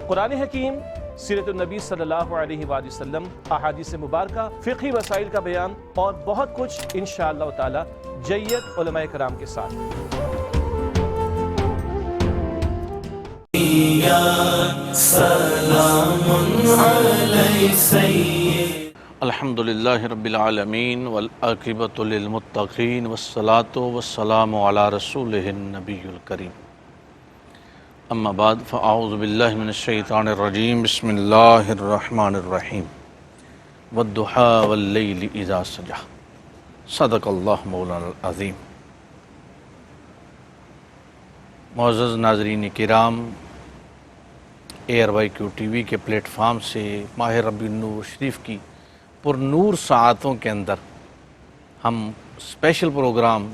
قرآن حکیم، سیرت النبی صلی اللہ علیہ وآلہ وسلم، احادیث مبارکہ، فقہی مسائل کا بیان اور بہت کچھ انشاءاللہ تعالی جید علماء کرام کے ساتھ۔ الحمدللہ رب العالمین والعاقبۃ للمتقین والصلاة والسلام علی رسولہ النبی الکریم، اما بعد فاعوذ باللہ من الشیطان الرجیم، بسم اللہ الرحمن الرحیم، والضحیٰ واللیل اذا سجی، صدق اللہ مولانا العظیم۔ معزز ناظرین کرام، ARYQ ٹی وی کے پلیٹ فارم سے ماہ ربیع النور شریف کی پر نور ساعتوں کے اندر ہم اسپیشل پروگرام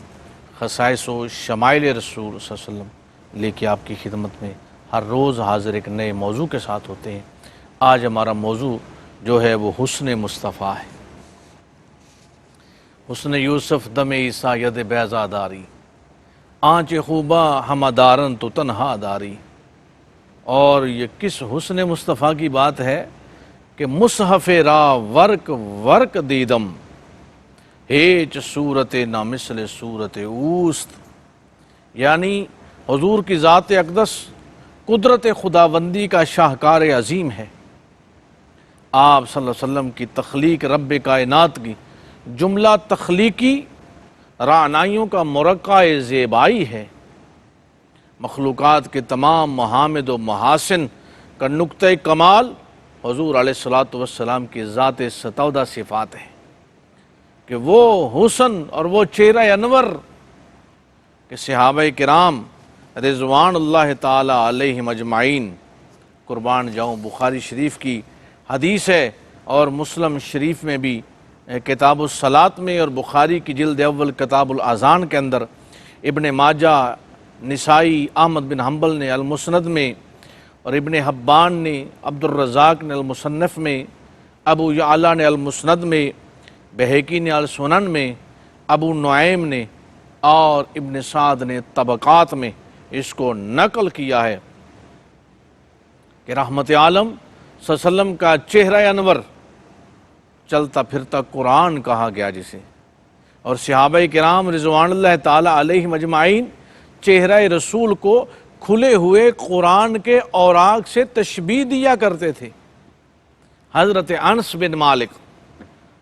خصائص و شمائل رسول صلی اللہ علیہ وسلم لے کے آپ کی خدمت میں ہر روز حاضر ایک نئے موضوع کے ساتھ ہوتے ہیں۔ آج ہمارا موضوع جو ہے وہ حسن مصطفیٰ ہے۔ حسن یوسف دم عیسیٰ ید بیضا داری، آنچ خوبا ہمہ دارن تو تنہا داری۔ اور یہ کس حسن مصطفیٰ کی بات ہے کہ مصحف را ورک ورک دیدم، ہیچ صورت نا مثل صورت اوست، یعنی حضور کی ذات اقدس قدرت خداوندی کا شاہکار عظیم ہے۔ آپ صلی اللہ علیہ وسلم کی تخلیق رب کائنات کی جملہ تخلیقی رعنائیوں کا مرقع زیبائی ہے۔ مخلوقات کے تمام محامد و محاسن کا نقطہ کمال حضور علیہ الصلوۃ والسلام کی ذات ستودہ صفات ہیں کہ وہ حسن اور وہ چہرہ انور کہ صحابہ کرام رضوان اللہ تعالی علیہم اجمعین قربان جاؤں۔ بخاری شریف کی حدیث ہے اور مسلم شریف میں بھی کتاب الصلاۃ میں، اور بخاری کی جلد اول کتاب الاذان کے اندر، ابن ماجہ، نسائی، احمد بن حنبل نے المسند میں، اور ابن حبان نے، عبد الرزاق نے المصنف میں، ابو یعلا نے المسند میں، بہقی نے السنن میں، ابو نعیم نے اور ابن سعد نے طبقات میں اس کو نقل کیا ہے کہ رحمت عالم صلی اللہ علیہ وسلم کا چہرہ انور، چلتا پھرتا قرآن کہا گیا جسے، اور صحابہ کرام رضوان اللہ تعالی علیہم اجمعین چہرہ رسول کو کھلے ہوئے قرآن کے اوراق سے تشبیہ دیا کرتے تھے۔ حضرت انس بن مالک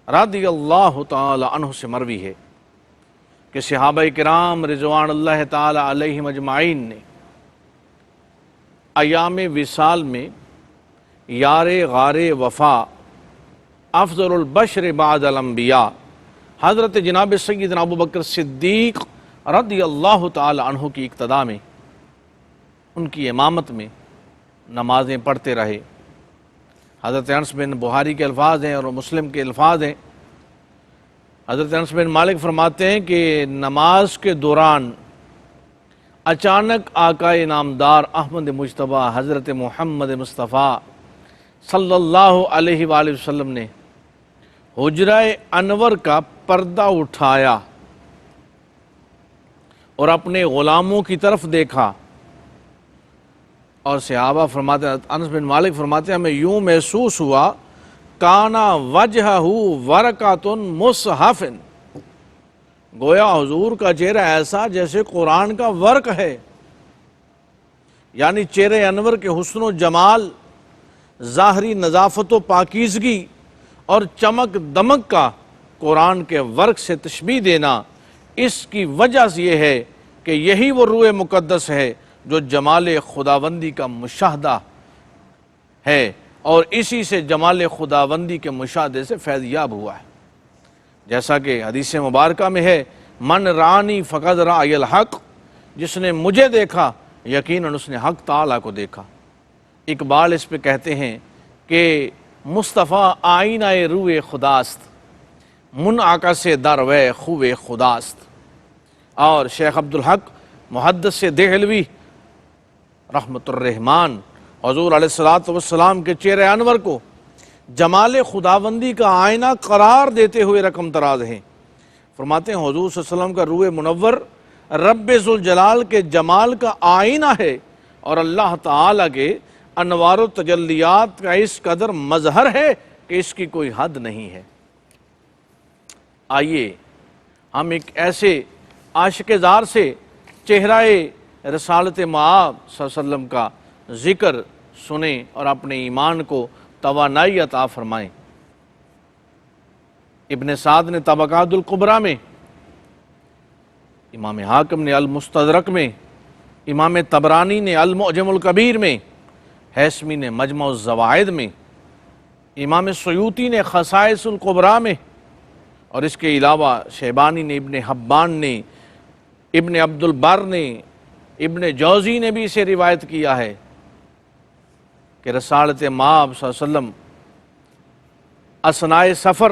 رضی اللہ تعالی عنہ سے مروی ہے کہ صحابہ کرام رضوان اللہ تعالی علیہم اجمعین نے ایام وصال میں یار غار وفا افضل البشر بعد الانبیاء حضرت جناب سیدنا ابوبکر صدیق رضی اللہ تعالی عنہ کی اقتداء میں، ان کی امامت میں نمازیں پڑھتے رہے۔ حضرت انس بن بخاری کے الفاظ ہیں اور مسلم کے الفاظ ہیں۔ حضرت انس بن مالک فرماتے ہیں کہ نماز کے دوران اچانک آقا نامدار احمد مجتبیٰ حضرت محمد مصطفیٰ صلی اللہ علیہ وآلہ وسلم نے حجرہ انور کا پردہ اٹھایا اور اپنے غلاموں کی طرف دیکھا، اور صحابہ فرماتے ہیں، انس بن مالک فرماتے ہیں، ہمیں یوں محسوس ہوا کانا وجہہ ورقۃ مصحف، گویا حضور کا چہرہ ایسا جیسے قرآن کا ورق ہے، یعنی چہرہ انور کے حسن و جمال، ظاہری نظافت و پاکیزگی اور چمک دمک کا قرآن کے ورق سے تشبیہ دینا، اس کی وجہ یہ ہے کہ یہی وہ روح مقدس ہے جو جمال خداوندی کا مشاہدہ ہے، اور اسی سے جمال خداوندی کے مشاہدے سے فیض یاب ہوا ہے۔ جیسا کہ حدیث مبارکہ میں ہے، من رانی فقد رأی الحق، جس نے مجھے دیکھا یقیناً اس نے حق تعالیٰ کو دیکھا۔ اقبال اس پہ کہتے ہیں کہ مصطفیٰ آئینہ روح خداست، منعکس دروے خوے خداست۔ اور شیخ عبدالحق محدث دہلوی رحمت الرحمن حضور علیہ السلام کے چہرہ انور کو جمال خداوندی کا آئینہ قرار دیتے ہوئے رقم تراز ہیں۔ فرماتے ہیں حضور صلی اللہ علیہ وسلم کا روح منور رب ذوالجلال کے جمال کا آئینہ ہے، اور اللہ تعالیٰ کے انوار و تجلیات کا اس قدر مظہر ہے کہ اس کی کوئی حد نہیں ہے۔ آئیے ہم ایک ایسے عاشق زار سے چہرہ رسالت مآب صلی اللہ علیہ وسلم کا ذکر سنیں اور اپنے ایمان کو توانائی عطا فرمائیں۔ ابن سعد نے طبقات الکبریٰ میں، امام حاکم نے المستدرک میں، امام طبرانی نے المعجم الکبیر میں، حیثمی نے مجمع الزوائد میں، امام سیوطی نے خصائص الکبریٰ میں، اور اس کے علاوہ شیبانی نے، ابن حبان نے، ابن عبد البر نے، ابن جوزی نے بھی اسے روایت کیا ہے کہ رسالت مآب صلی اللہ علیہ وسلم اثناء سفر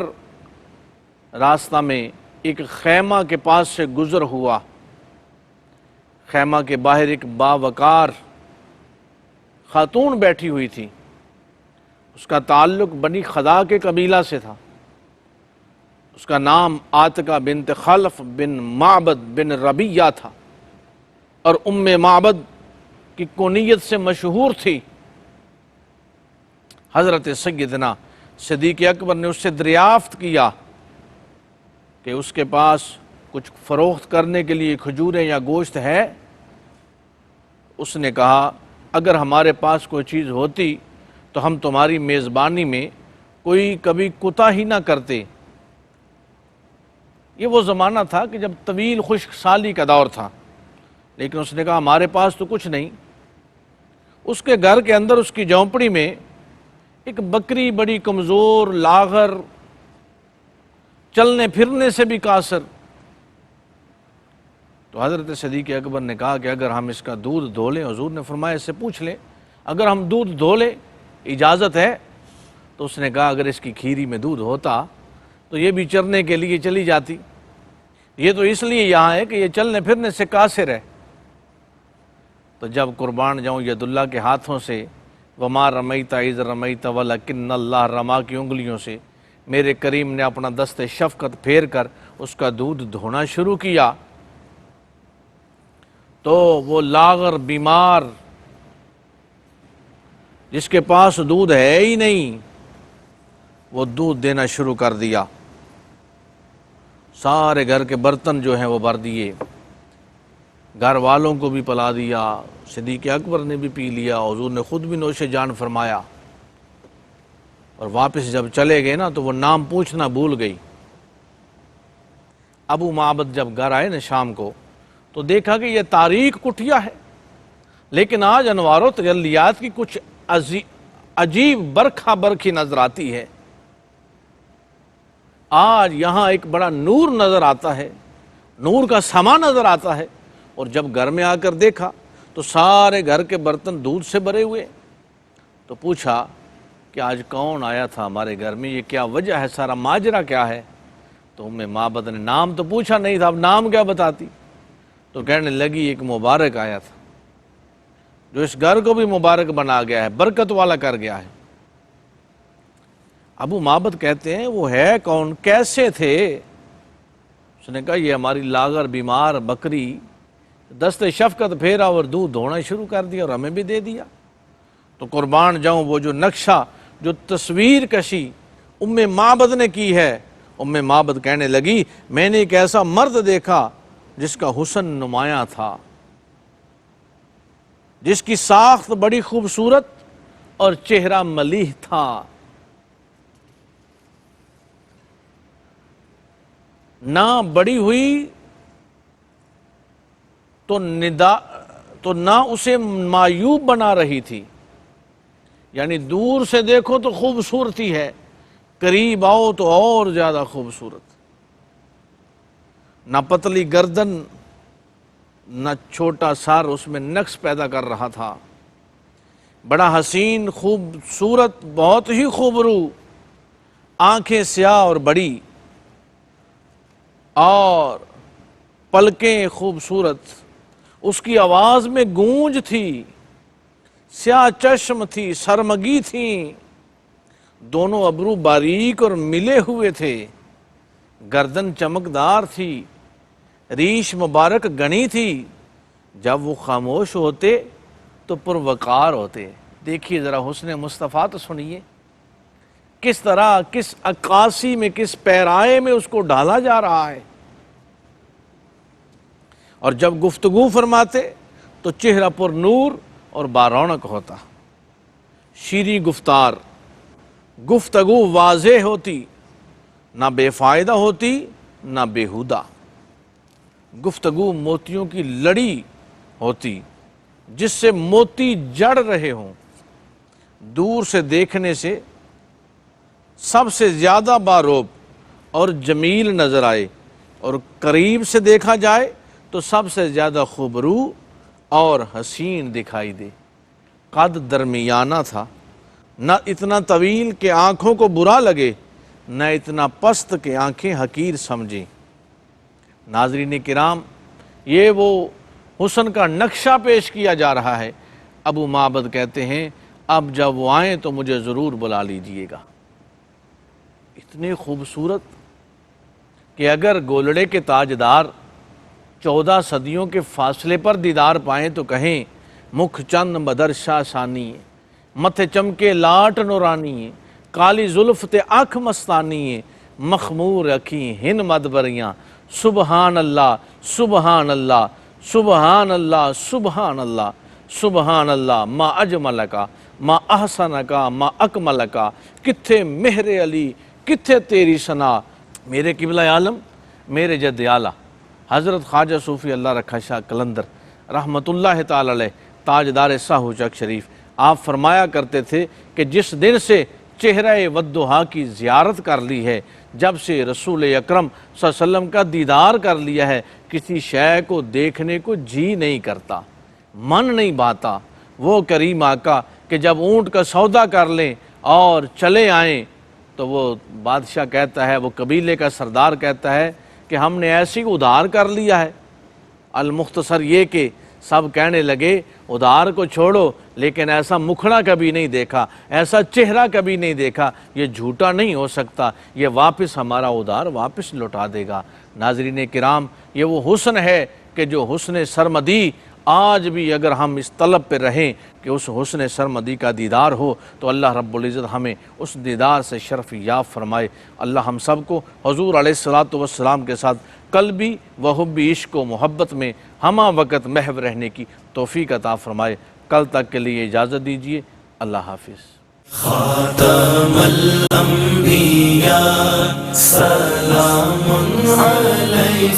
راستہ میں ایک خیمہ کے پاس سے گزر ہوا۔ خیمہ کے باہر ایک باوقار خاتون بیٹھی ہوئی تھی، اس کا تعلق بنی خدا کے قبیلہ سے تھا، اس کا نام عاتقہ بنت خلف بن معبد بن ربیہ تھا، اور ام معبد کی کنیت سے مشہور تھی۔ حضرت سیدنا صدیق اکبر نے اس سے دریافت کیا کہ اس کے پاس کچھ فروخت کرنے کے لیے کھجوریں یا گوشت ہے؟ اس نے کہا اگر ہمارے پاس کوئی چیز ہوتی تو ہم تمہاری میزبانی میں کوئی کبھی کوتاہی نہ کرتے۔ یہ وہ زمانہ تھا کہ جب طویل خشک سالی کا دور تھا، لیکن اس نے کہا ہمارے پاس تو کچھ نہیں۔ اس کے گھر کے اندر اس کی جھونپڑی میں ایک بکری بڑی کمزور، لاغر، چلنے پھرنے سے بھی قاصر۔ تو حضرت صدیق اکبر نے کہا کہ اگر ہم اس کا دودھ دھو لیں، حضور نے فرمایا اس سے پوچھ لیں، اگر ہم دودھ دھو لیں اجازت ہے؟ تو اس نے کہا اگر اس کی کھیری میں دودھ ہوتا تو یہ بھی چرنے کے لیے چلی جاتی، یہ تو اس لیے یہاں ہے کہ یہ چلنے پھرنے سے قاصر ہے۔ تو جب قربان جاؤں ید اللہ کے ہاتھوں سے وما رمیت اذ رمیت ولکن اللہ رما کی انگلیوں سے میرے کریم نے اپنا دست شفقت پھیر کر اس کا دودھ دھونا شروع کیا، تو وہ لاغر بیمار جس کے پاس دودھ ہے ہی نہیں، وہ دودھ دینا شروع کر دیا۔ سارے گھر کے برتن جو ہیں وہ بھر دیے، گھر والوں کو بھی پلا دیا، صدیق اکبر نے بھی پی لیا، حضور نے خود بھی نوش جان فرمایا۔ اور واپس جب چلے گئے نا تو وہ نام پوچھنا بھول گئی۔ ابو معبد جب گھر آئے نا شام کو تو دیکھا کہ یہ تاریک کٹھیا ہے، لیکن آج انوار و تجلیات کی کچھ عجیب برکھا برکھی نظر آتی ہے۔ آج یہاں ایک بڑا نور نظر آتا ہے، نور کا سما نظر آتا ہے، اور جب گھر میں آ کر دیکھا تو سارے گھر کے برتن دودھ سے بھرے ہوئے۔ تو پوچھا کہ آج کون آیا تھا ہمارے گھر میں، یہ کیا وجہ ہے، سارا ماجرا کیا ہے؟ تو ام معبد نے نام تو پوچھا نہیں تھا، اب نام کیا بتاتی؟ تو کہنے لگی ایک مبارک آیا تھا جو اس گھر کو بھی مبارک بنا گیا ہے، برکت والا کر گیا ہے۔ ابو معبد کہتے ہیں وہ ہے کون، کیسے تھے؟ اس نے کہا یہ ہماری لاغر بیمار بکری دست شفقت پھیرا اور دودھ دھونا شروع کر دیا اور ہمیں بھی دے دیا۔ تو قربان جاؤں وہ جو نقشہ، جو تصویر کشی ام معبد نے کی ہے، ام معبد کہنے لگی میں نے ایک ایسا مرد دیکھا جس کا حسن نمایاں تھا، جس کی ساخت بڑی خوبصورت اور چہرہ ملیح تھا۔ نہ بڑی ہوئی تو نہ اسے معیوب بنا رہی تھی، یعنی دور سے دیکھو تو خوبصورتی ہے، قریب آؤ تو اور زیادہ خوبصورت۔ نہ پتلی گردن نہ چھوٹا سر اس میں نقص پیدا کر رہا تھا، بڑا حسین خوبصورت، بہت ہی خوبرو، آنکھیں سیاہ اور بڑی، اور پلکیں خوبصورت، اس کی آواز میں گونج تھی، سیاہ چشم تھی، سرمگی تھی، دونوں ابرو باریک اور ملے ہوئے تھے، گردن چمکدار تھی، ریش مبارک گنی تھی، جب وہ خاموش ہوتے تو پروقار ہوتے۔ دیکھیے ذرا حسن مصطفیٰ تو سنیے، کس طرح، کس عکاسی میں، کس پیرائے میں اس کو ڈالا جا رہا ہے۔ اور جب گفتگو فرماتے تو چہرہ پر نور اور بارونق ہوتا، شیریں گفتار، گفتگو واضح ہوتی، نہ بے فائدہ ہوتی نہ بیہودہ، گفتگو موتیوں کی لڑی ہوتی جس سے موتی جڑ رہے ہوں، دور سے دیکھنے سے سب سے زیادہ باروب اور جمیل نظر آئے، اور قریب سے دیکھا جائے تو سب سے زیادہ خوبرو اور حسین دکھائی دے۔ قد درمیانہ تھا، نہ اتنا طویل کہ آنکھوں کو برا لگے، نہ اتنا پست کہ آنکھیں حقیر سمجھیں۔ ناظرین کرام، یہ وہ حسن کا نقشہ پیش کیا جا رہا ہے۔ ابو معبد کہتے ہیں اب جب وہ آئیں تو مجھے ضرور بلا لیجئے گا۔ اتنے خوبصورت کہ اگر گولڑے کے تاجدار 14 صدیوں کے فاصلے پر دیدار پائیں تو کہیں مکھ چند بدرشا شانی ہے، متھے چمکے لاٹ نورانی ہے، کالی زلف تے آنکھ مستانی ہے، مخمور اکھیں ہن مدبریاں، سبحان اللہ سبحان اللہ سبحان اللہ سبحان اللہ سبحان اللہ، ما اجملکا ما احسنکا ما اکملکا، کتھے مہر علی کتھے تیری ثنا۔ میرے قبلہ عالم، میرے جد اعلیٰ حضرت خواجہ صوفی اللہ رکھا شاہ قلندر رحمۃ اللہ تعالی علیہ، تاجدار ساہو چک شریف، آپ فرمایا کرتے تھے کہ جس دن سے چہرہ ودہا کی زیارت کر لی ہے، جب سے رسول اکرم صلی اللہ علیہ وسلم کا دیدار کر لیا ہے، کسی شے کو دیکھنے کو جی نہیں کرتا، من نہیں باتا۔ وہ کریم آقا کہ جب اونٹ کا سودا کر لیں اور چلے آئیں تو وہ بادشاہ کہتا ہے، وہ قبیلے کا سردار کہتا ہے کہ ہم نے ایسی ادھار کر لیا ہے۔ المختصر یہ کہ سب کہنے لگے ادھار کو چھوڑو، لیکن ایسا مکھڑا کبھی نہیں دیکھا، ایسا چہرہ کبھی نہیں دیکھا، یہ جھوٹا نہیں ہو سکتا، یہ واپس ہمارا ادھار واپس لوٹا دے گا۔ ناظرین کرام، یہ وہ حسن ہے کہ جو حسن سرمدی، آج بھی اگر ہم اس طلب پہ رہیں کہ اس حسن سرمدی کا دیدار ہو تو اللہ رب العزت ہمیں اس دیدار سے شرف یاب فرمائے۔ اللہ ہم سب کو حضور علیہ الصلوۃ والسلام کے ساتھ قلبی و حبی عشق و محبت میں ہمہ وقت محو رہنے کی توفیق عطا فرمائے۔ کل تک کے لیے اجازت دیجیے، اللہ حافظ۔ خاتم الانبیاء سلام علیہ